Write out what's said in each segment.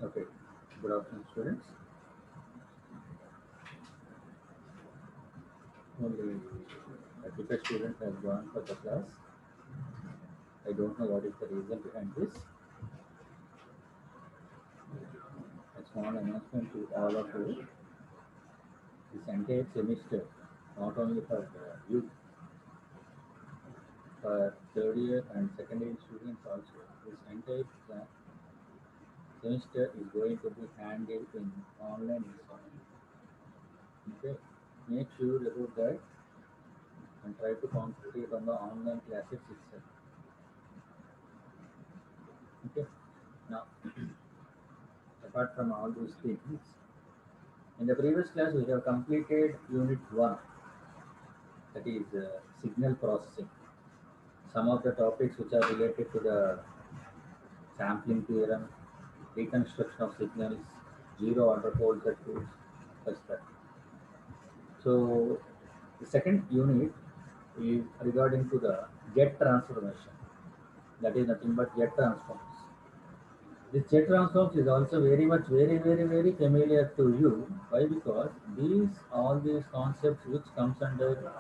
Okay. Good afternoon, students. Only 35 students have gone for the class. I don't know what is the reason behind this. A small announcement to all of you. This entire semester, not only for youth, for third year and second year students also, this entire semester is going to be handled in online instruction. Okay. Make sure about that and try to concentrate on the online classes itself. Okay. Now, apart from all those things, in the previous class we have completed unit 1, that is signal processing. Some of the topics which are related to the sampling theorem, reconstruction of signals, zero order pole circuits, such that. So the second unit is regarding to the jet transformation. That is nothing but jet transforms. This jet transforms is also very much very familiar to you. Why? Because all these concepts which comes under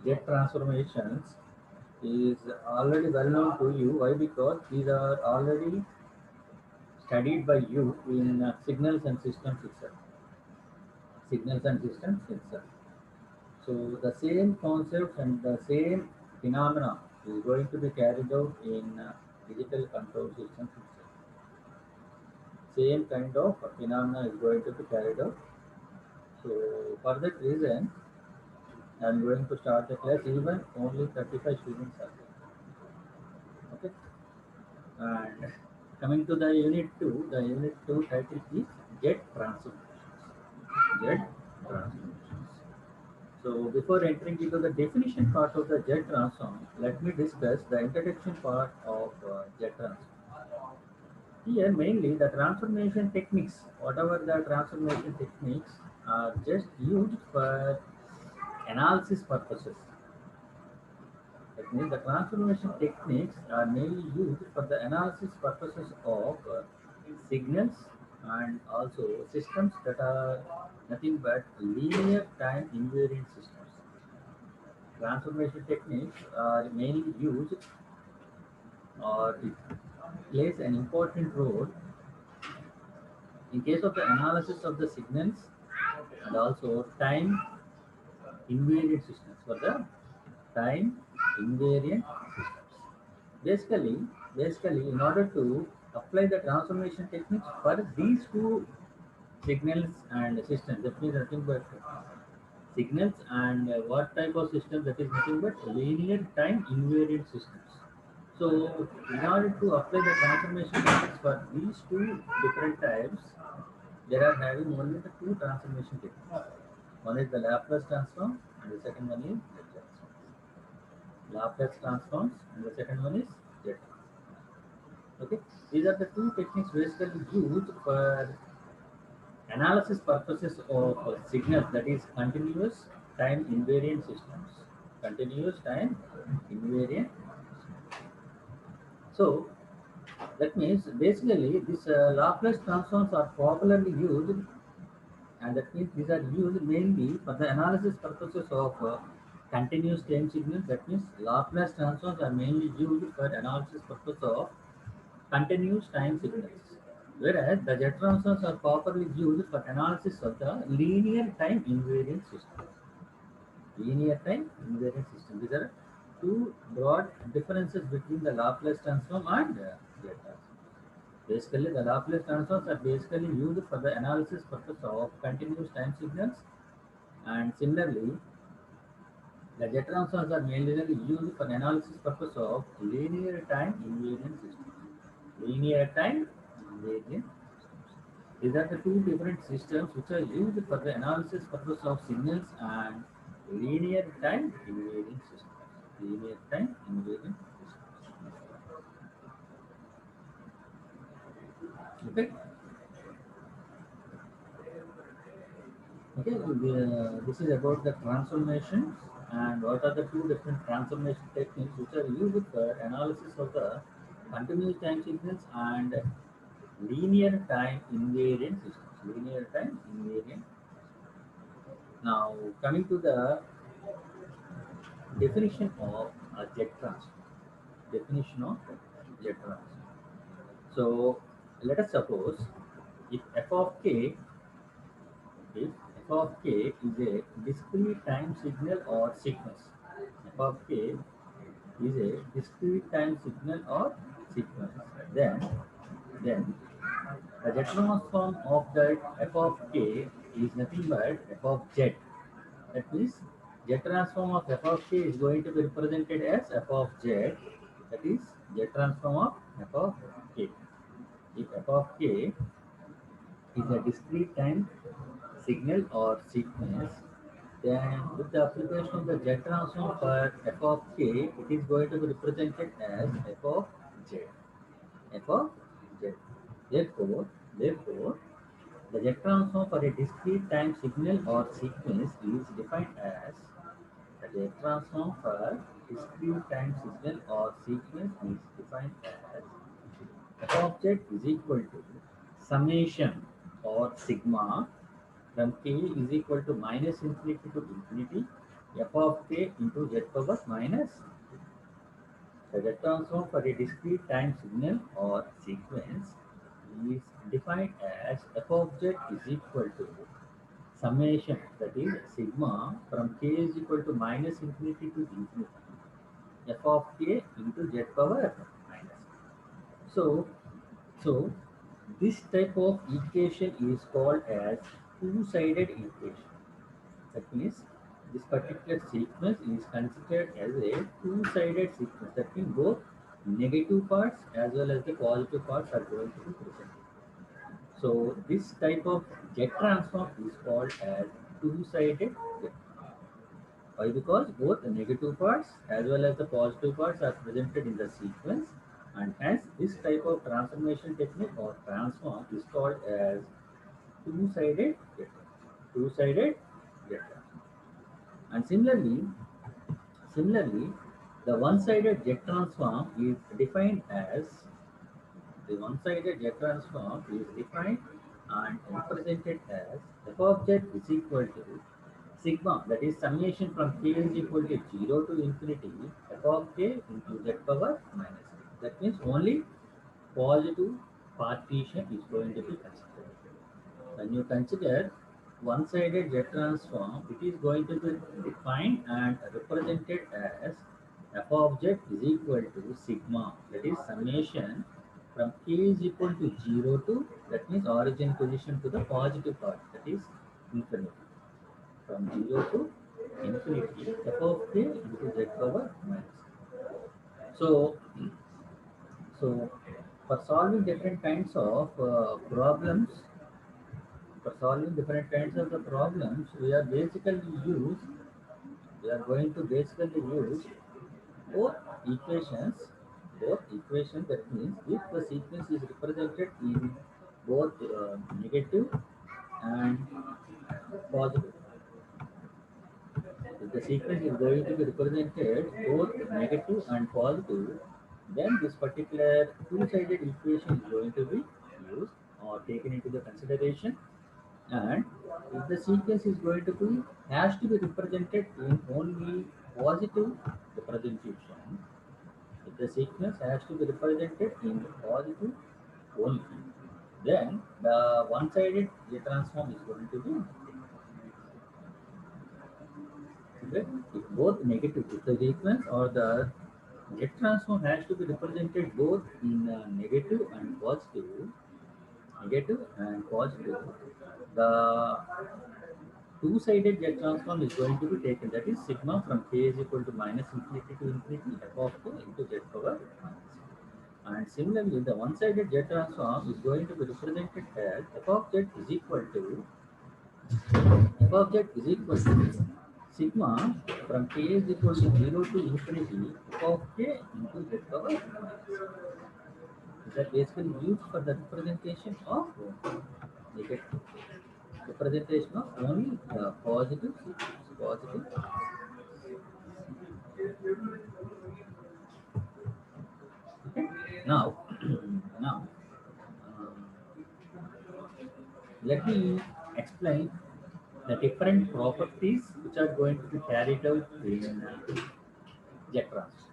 jet transformations is already well known to you. Why? Because these are already studied by you in signals and systems itself. Signals and systems itself. So the same concepts and the same phenomena is going to be carried out in digital control systems itself. Same kind of phenomena is going to be carried out. So for that reason, I am going to start the class even only 35 students are there. Okay. And coming to the unit 2, the unit 2 title is Jet Transformations. Jet Transformations. So before entering into the definition part of the jet transform, let me discuss the introduction part of jet transform. Here mainly the transformation techniques, whatever the transformation techniques are just used for analysis purposes. That means the transformation techniques are mainly used for the analysis purposes of signals and also systems that are nothing but linear time invariant systems. Transformation techniques are mainly used or it plays an important role in case of the analysis of the signals and also time invariant systems for the time invariant systems. Basically, basically, in order to apply the transformation techniques for these two signals and systems, that means nothing but signals and what type of system, that is nothing but linear time invariant systems. So, in order to apply the transformation techniques for these two different types, there are having only the two transformation techniques. One is the Laplace transform, and the second one is jet transform. Laplace transforms, and the second one is jet transform. Okay, these are the two techniques basically used for analysis purposes of signals, that is continuous time invariant systems. Continuous time invariant. So that means basically these Laplace transforms are popularly used, and that means these are used mainly for the analysis purposes of continuous time signals. That means Laplace transforms are mainly used for analysis purpose of continuous time signals, whereas the jet transforms are popularly used for analysis of the linear time invariant systems. Linear time invariant system. These are two broad differences between the Laplace transform and jet transform. Basically, the Laplace transforms are basically used for the analysis purpose of continuous time signals, and similarly, the jet transforms are mainly used for analysis purpose of linear time invariant systems. Linear time invariant systems. These are the two different systems which are used for the analysis purpose of signals and linear time invariant systems. Linear time invariant systems. Okay. Okay, this is about the transformations and what are the two different transformation techniques which are used for analysis of the continuous time signals and linear time invariant systems. Linear time invariant. Now, coming to the definition of a jet transform. Definition of jet transform. So, let us suppose if f of k, if f of k is a discrete time signal or sequence, f of k is a discrete time signal or sequence, then the jet transform of that f of k is nothing but f of z. That means jet transform of f of k is going to be represented as f of z. That is jet transform of f of k. If f of k is a discrete time signal or sequence, then with the application of the jet transform for f of k, it is going to be represented as f of z. F of z. Therefore, the jet transform for a discrete time signal or sequence is defined as the jet transform for discrete time signal or sequence is defined as f of z is equal to summation or sigma from k is equal to minus infinity to infinity f of k into z power minus the jet transform for a discrete time signal or sequence is defined as f of z is equal to summation, that is sigma from k is equal to minus infinity to infinity f of k into z power minus. So, so this type of equation is called as two-sided equation. That means this particular sequence is considered as a two-sided sequence. That means both negative parts as well as the positive parts are going to be present. So this type of jet transform is called as two-sided jet. Why? Because both the negative parts as well as the positive parts are presented in the sequence, and hence this type of transformation technique or transform is called as two-sided jet. Two-sided jet transform. And similarly, the one-sided jet transform is defined as the one-sided jet transform is defined and represented as f of z is equal to sigma, that is summation from k is equal to 0 to infinity f of k into z power minus k. That means only positive partition is going to be considered. When you consider one-sided jet transform, it is going to be defined and represented as f of z is equal to sigma, that is summation from k is equal to 0 to, that means origin position to the positive part, that is infinity. From 0 to infinity, f of k into z power minus. So, so for solving different kinds of problems, for solving different kinds of the problems, we are going to basically use both equations, that means if the sequence is represented in both negative and positive, if the sequence is going to be represented both negative and positive, then this particular two-sided equation is going to be used or taken into the consideration. And if the sequence is going to be has to be represented in only positive representation, if the sequence has to be represented in positive only, then the one-sided J transform is going to be okay. If both negative, if the sequence or the J transform has to be represented both in negative and positive, the two-sided jet transform is going to be taken. That is sigma from k is equal to minus infinity to infinity f of k into z power minus. And similarly, the one-sided jet transform is going to be represented as f of z is equal to sigma from k is equal to 0 to infinity f of k into z power minus. These are basically used for the representation of negative representation of only positive sequence. Positive. Okay. Now, now Let me explain the different properties which are going to be carried out in jet transfer.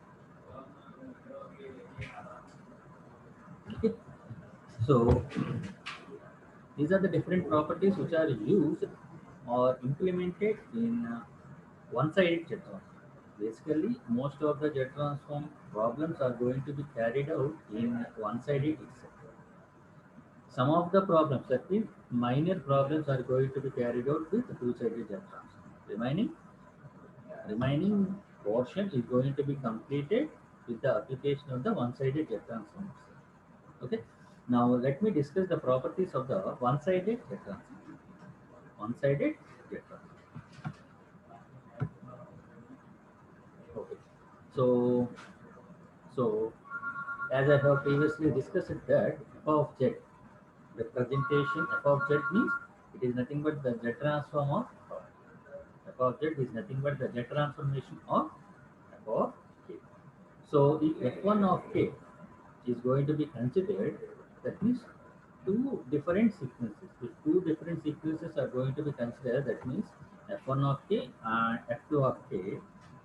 Okay. So these are the different properties which are used or implemented in one-sided jet transform. Basically, most of the jet transform problems are going to be carried out in one-sided itself. Some of the problems, that means minor problems, are going to be carried out with two-sided jet transform. Remaining portion is going to be completed with the application of the one-sided jet transform. Okay. Now let me discuss the properties of the one-sided jet transform. One-sided jet transform. Okay. So so as I have previously discussed that f of z representation f of z means it is nothing but the z transform of f of z is nothing but the z transformation of f of k. So if f1 of k is going to be considered, that means two different sequences. If two different sequences are going to be considered, that means f1 of k and f2 of k.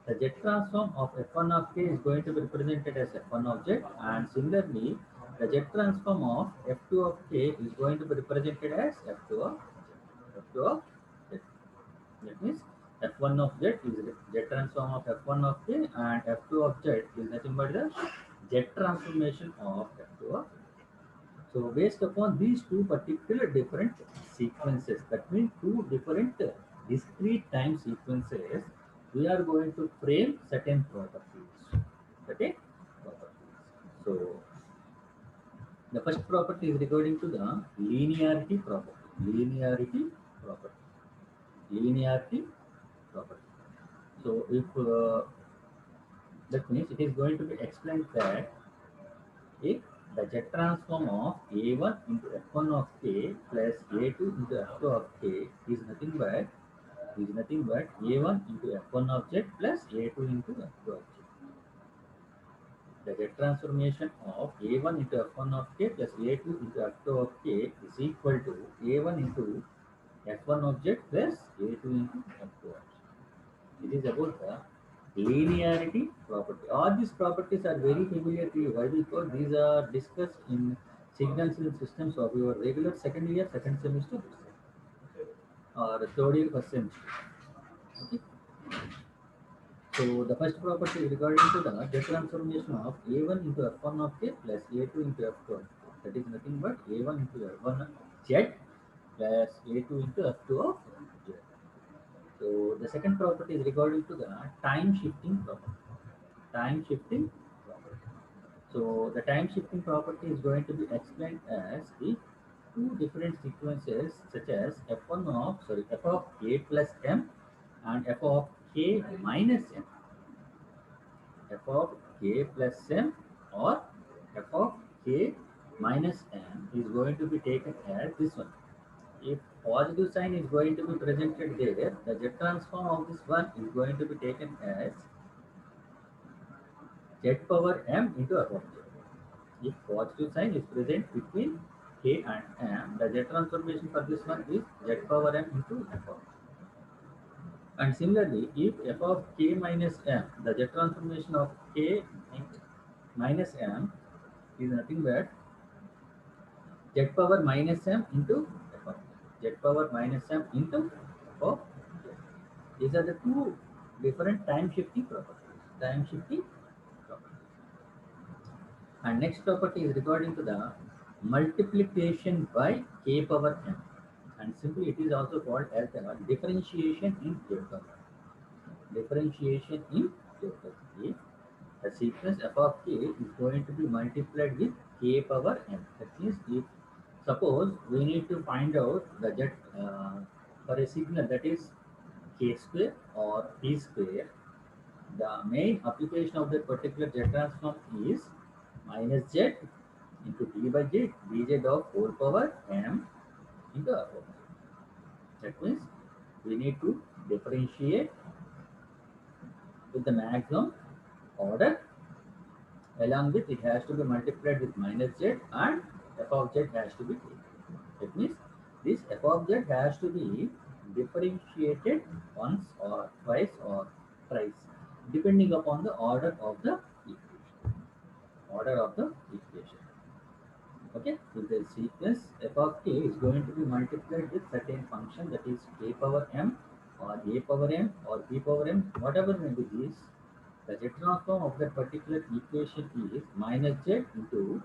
The z transform of f1 of k is going to be represented as f1 of z, and similarly, the z transform of f2 of k is going to be represented as f2 of f2 of z. That means f1 of z is z transform of f1 of k, and f2 of z is nothing but the z transformation of f2 of z. So based upon these two particular different sequences, that means two different discrete time sequences, we are going to frame certain properties. Certain properties. So the first property is regarding to the linearity property. Linearity property. Linearity property. So if that means it is going to be explained that if the jet transform of A1 into F1 of K plus A2 into F2 of K is nothing but A1 into F1 of Z plus A2 into F2 of Z. The jet transformation of A1 into F1 of K plus A2 into F2 of K is equal to A1 into F1 of Z plus A2 into F2 of Z. It is about the linearity property. All these properties are very familiar to you. Why? Because these are discussed in signals and systems of your regular second year, second semester, or third year, first semester. Okay. So the first property is regarding to the jet transformation of A1 into F1 of K plus A2 into F2 of K. That is nothing but A1 into F1 of Z plus A2 into F2 of Z. So the second property is regarding to the time shifting property. Time shifting property. So the time shifting property is going to be explained as if two different sequences such as f of k plus m and f of k minus m, f of k plus m or f of k minus m is going to be taken as this one. If positive sign is going to be presented there, the jet transform of this one is going to be taken as z power m into f of j. If positive sign is present between k and m, the z transformation for this one is z power m into f of. And similarly, if f of k minus m, the z transformation of k minus m is nothing but z power minus m into f of z power minus m into f of z. These are the two different time shifting properties. Time shifting properties. And next property is regarding to the multiplication by k power m. And simply it is also called as the differentiation in k power. Differentiation in k power. The sequence f of k is going to be multiplied with k power m. That means if suppose we need to find out the jet for a signal that is k square or p square, the main application of that particular jet transform is minus z into d by j dz of whole power m into f of z. That means we need to differentiate with the maximum order, along with it has to be multiplied with minus z and f of z has to be taken. That means This f of z has to be differentiated once or twice or thrice, depending upon the order of the equation. Order of the equation. Okay, so the sequence f of k is going to be multiplied with certain function, that is k power m or a power m or b power m, whatever may be this. The z transform of that particular equation is minus z into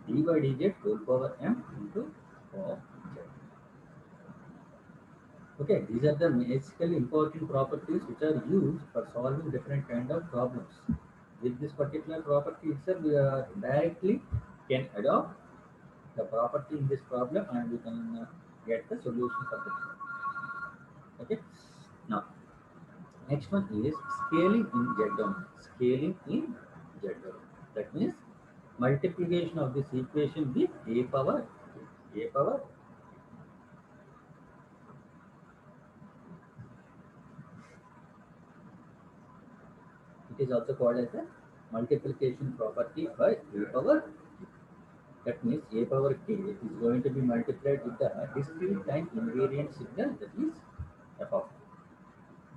d by dz whole power m into of z. Okay, these are the basically important properties which are used for solving different kind of problems. With this particular property itself, we are directly can adopt the property in this problem and we can get the solution for the problem. Okay. Now, next one is scaling in Z domain. Scaling in Z domain. That means multiplication of this equation with a power a power. It is also called as a multiplication property by a power. That means a power k is going to be multiplied with the discrete time invariant signal, that is f of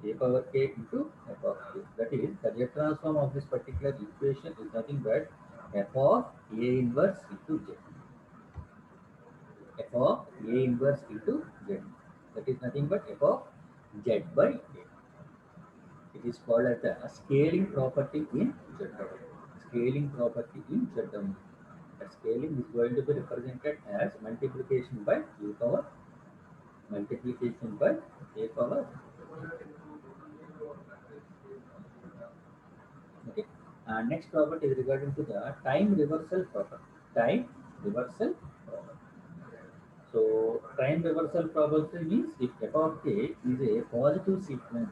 a power k into f of k. That is, the Laplace transform of this particular equation is nothing but f of a inverse into z. F of a inverse into z. That is nothing but f of z by a. It is called as the scaling property in z domain. Scaling property in z domain. The scaling is going to be represented as multiplication by a power, multiplication by a power. Okay. Next property is regarding to the time reversal property. Time reversal property. So time reversal property means if f of k is a positive sequence,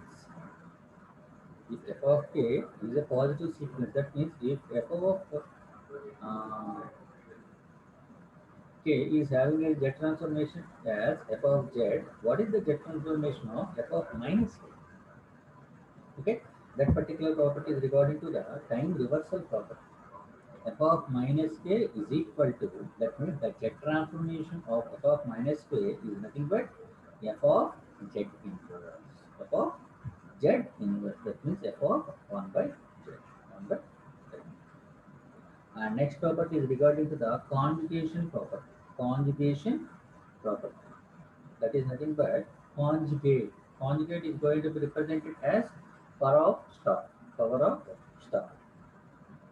if f of k is a positive sequence, that means if f of uh, k is having a z transformation as f of z, what is the z transformation of f of minus k? Okay, that particular property is regarding to the time reversal property. F of minus k is equal to, that means the z transformation of f of minus k is nothing but f of z inverse. F of z inverse, that means f of 1 by z. 1 by z. And next property is regarding to the conjugation property. Conjugation property. That is nothing but conjugate. Conjugate is going to be represented as power of star. Power of star.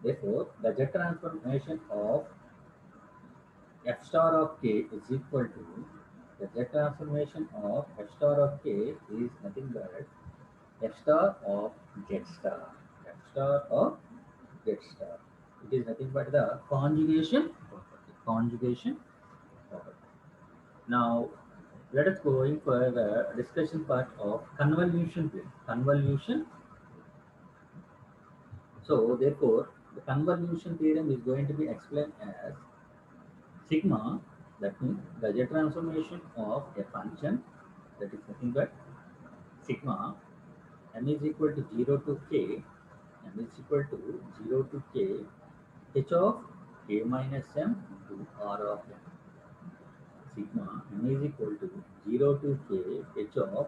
Therefore, the Z transformation of f star of k is equal to, the Z transformation of f star of k is nothing but f star of z star. F star of z star. It is nothing but the conjugation property. Conjugation property. Now, let us go in for the discussion part of convolution theorem. Convolution. So, therefore, the convolution theorem is going to be explained as sigma, that means the Z transformation of a function, that is nothing but sigma m is equal to 0 to k, m is equal to 0 to k, h of k minus m into r of m. Sigma m is equal to 0 to k, h of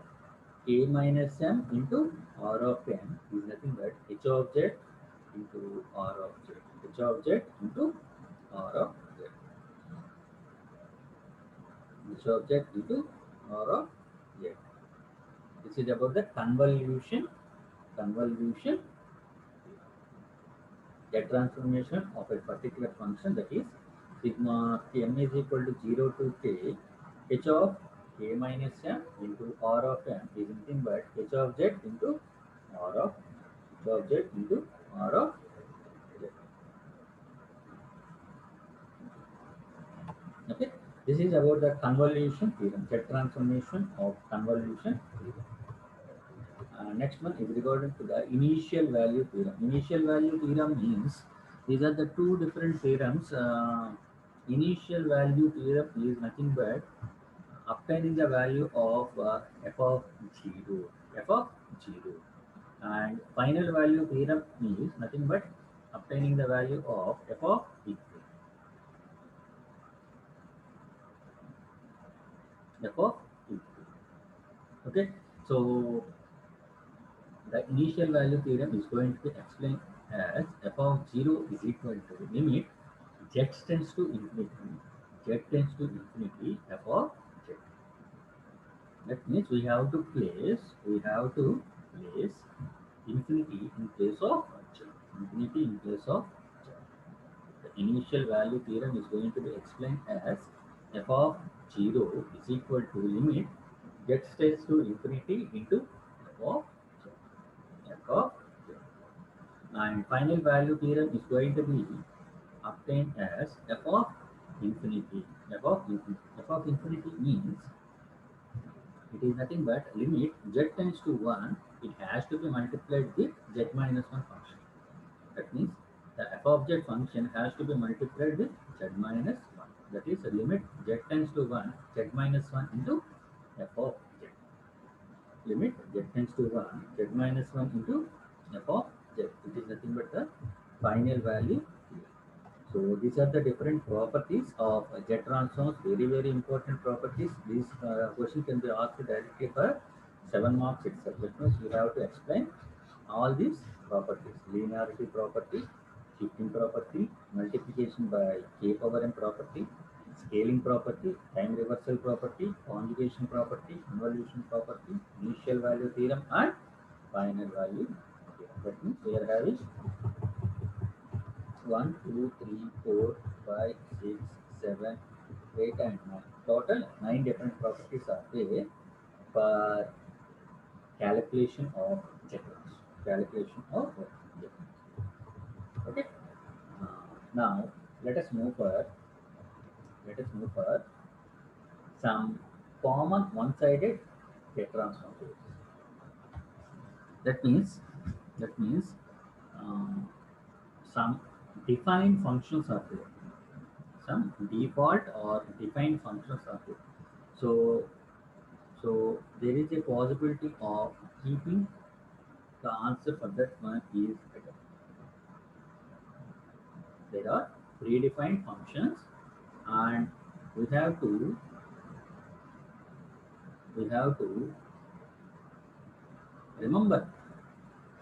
k minus m into r of m is nothing but h of z into r of z. H of z into r of z. H of z into r of z. This is about the convolution, the transformation of a particular function, that is sigma m is equal to 0 to k, h of k minus m into r of m is nothing but h of z into r of h of z into r of z. Okay, this is about the convolution theorem, Z transformation of convolution theorem. Next one is regarding to the initial value theorem. Initial value theorem means these are the two different theorems. Initial value theorem is nothing but obtaining the value of f of 0, f of 0, and final value theorem is nothing but obtaining the value of f of equal. f of infinity. Okay, so the initial value theorem is going to be explained as f of 0 is equal to limit z tends to infinity, z tends to infinity f of z. That means we have to place infinity in place of z. Infinity in place of z. The initial value theorem is going to be explained as f of 0 is equal to limit z tends to infinity into f of z. F of z. And final value theorem is going to be obtained as f of infinity. F of infinity. F of infinity means it is nothing but limit z tends to 1, it has to be multiplied with z minus 1 function. That means the f of z function has to be multiplied with z minus 1. That is the limit z tends to 1, z minus 1 into f of z. Limit z tends to 1, z minus 1 into f of z. It is nothing but the final value here. So these are the different properties of Z transforms. Very very important properties. This question can be asked directly for 7 marks itself. That means you have to explain all these properties: linearity property, shifting property, multiplication by k power n property, scaling property, time reversal property, conjugation property, involution property, initial value theorem, and final value theorem. That means we are having 1, 2, 3, 4, 5, 6, 7, 8, and 9. Total 9 different properties are there for calculation of checkers. Calculation of checkers. Okay. Uh, Now let us move for some common one-sided get transform theories. That means that means um, some defined functions are there. Some default or defined functions are there. So So there is a possibility of keeping the answer for that one is better. There are predefined functions, and we have to we have to remember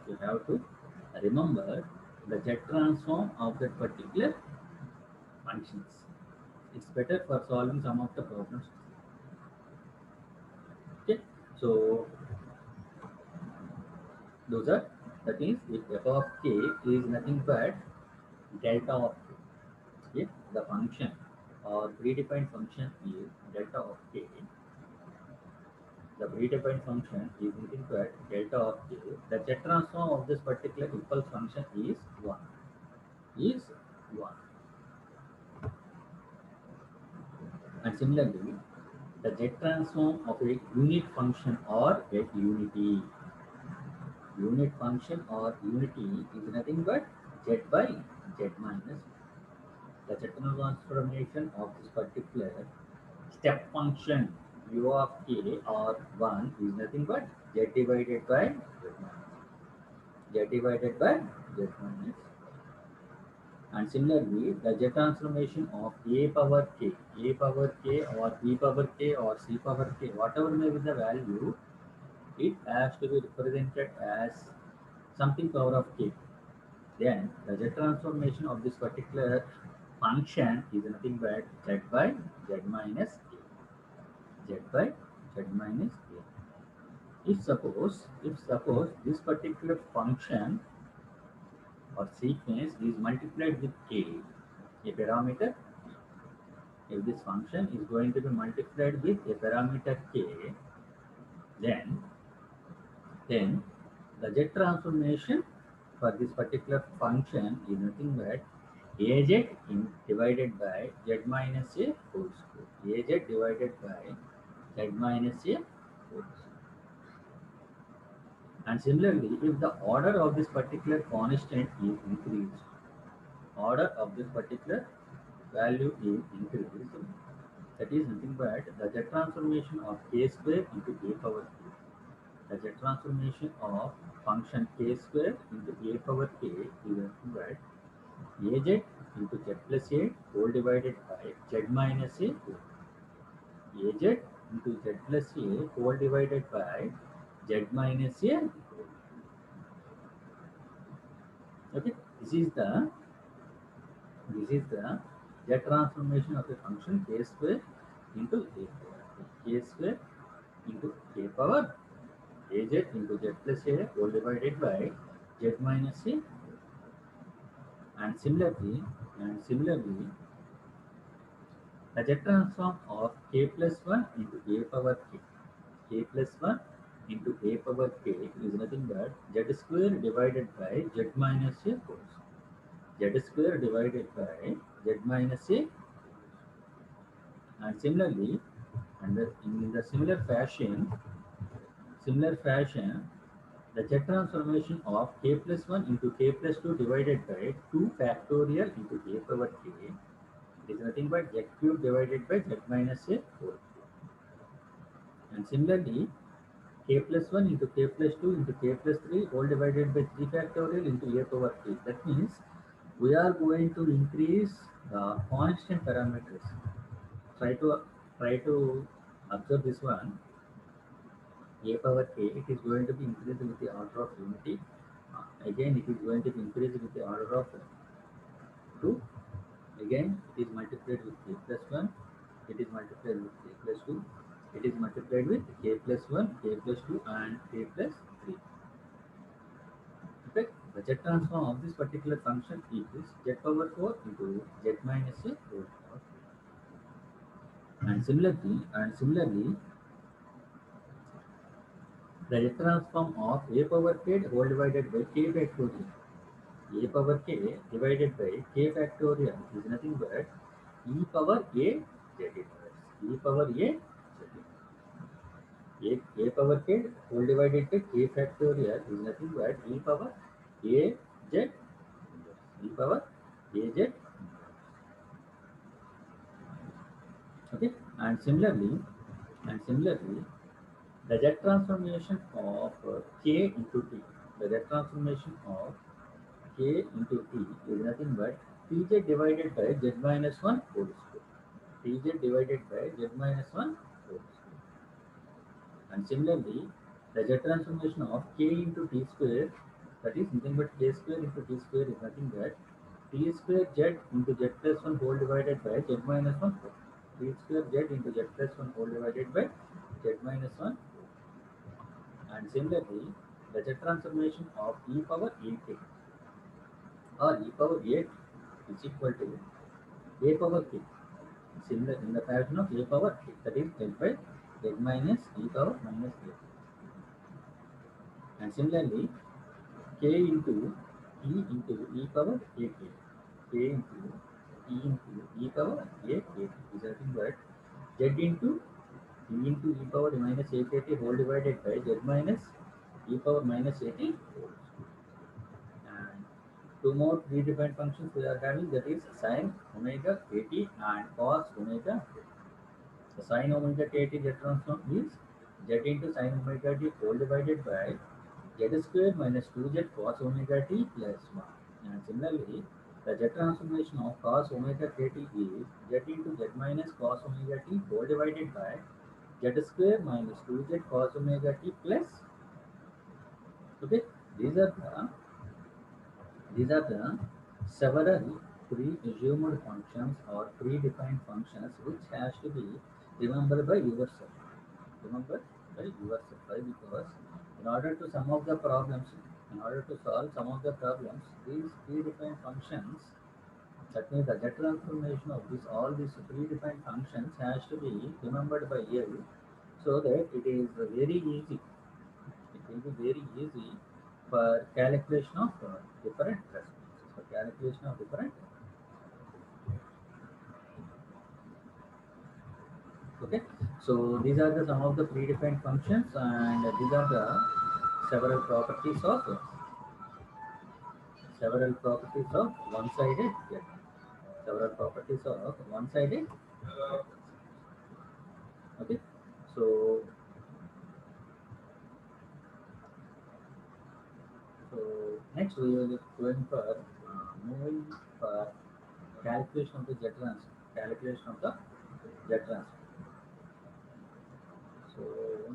we have to remember the Z transform of that particular functions. It's better for solving some of the problems. Okay, so those are that means if f of k is nothing but delta of k. If the function or predefined function is delta of k, the predefined function is nothing but delta of k, the Z transform of this particular impulse function is 1. Is 1. And similarly, the Z transform of a unit function or a unit function or unity is nothing but z by z minus 1. The Z transformation of this particular step function u of k or 1 is nothing but z divided by z minus z divided by z minus. And similarly, the Z transformation of a power k or b power k or c power k, whatever may be the value, it has to be represented as something power of k. Then the Z transformation of this particular function is nothing but z by z minus k. Z by z minus k. If suppose this particular function or sequence is multiplied with k, a parameter, if this function is going to be multiplied with a parameter k, then then the Z transformation for this particular function is nothing but az divided by z minus a whole square. Az divided by z minus a whole square. And similarly, if the order of this particular constant is increased, order of this particular value is increased, that is nothing but the Z transformation of k square into a power k. The Z transformation of function k square into a power k is nothing but az into z plus a whole divided by z minus a whole. Az into z plus a whole divided by z minus a. Okay, this is the z transformation of a function k square into a power k square into k power az into z plus a whole divided by z minus a. And similarly, the z transform of k plus 1 into a power k plus 1 into a power k is nothing but z square divided by z minus a whole square. Z square divided by z minus a. And similarly, in the similar fashion, the z transformation of k plus 1 into k plus 2 divided by 2 factorial into a power k is nothing but z cube divided by z minus a whole. And similarly, k plus 1 into k plus 2 into k plus 3 all divided by 3 factorial into a power k. That means we are going to increase the constant parameters. Try to observe this one. A power k, it is going to be increased with the order of unity. Again, it is going to be increased with the order of 2. Again, it is multiplied with k plus 1. It is multiplied with k plus 2. It is multiplied with k plus 1, k plus 2, and k plus 3. Okay, the z transform of this particular function is z power 4 into z minus a whole power. And similarly, the z transform of a power k whole divided by k factorial. A power k divided by k factorial is nothing but e power a z inverse. E power a z inverse. A power k whole divided by k factorial is nothing but e power a z inverse. E power a z inverse. Okay, and similarly, the z transformation of k into t. The z transformation of k into t is nothing but tz divided by z minus 1 whole square. Tz divided by z minus 1 whole square. And similarly, the z transformation of k into t square, that is nothing but k square into t square is nothing but t square z into z plus 1 whole divided by z minus 1 whole. T square z into z plus 1 whole divided by z minus 1. And similarly, the z transformation of e power ak or e power a is equal to a power k. Similar in the fashion of a power k, that is z by z minus e power minus a. And similarly, k into e power ak, k into e power ak is nothing but z into e power minus akt whole divided by z minus e power minus at whole. And two more predefined functions we are having, that is sin omega kt and cos omega. The sin omega kt z transform is z into sin omega t whole divided by z square minus 2z cos omega t plus 1. And similarly, the z transformation of cos omega kt is z into z minus cos omega t whole divided by z square minus 2z cos omega t plus. Okay, these are the these are the several pre-assumed functions or predefined functions which has to be remembered by yourself. Remember by yourself. Why? Because in order to some of the problems, in order to solve some of the problems, these predefined functions, that means the Z transformation of this all these predefined functions has to be remembered by you, so that it is very easy. It will be very easy for calculation of different responses. For calculation of different. Okay. So these are the some of the predefined functions, and these are the several properties of one-sided Z. Several properties of one-sided. Okay. So so next we will be going for moving for calculation of the Z transform. Calculation of the Z transform.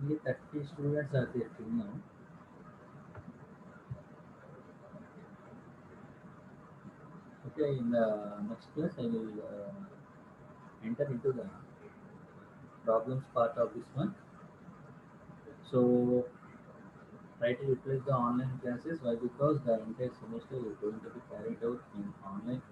Only 30 students are there till now. Okay, in the next class, I will enter into the problems part of this one. So, try to utilize the online classes. Why? Because the entire semester is going to be carried out in online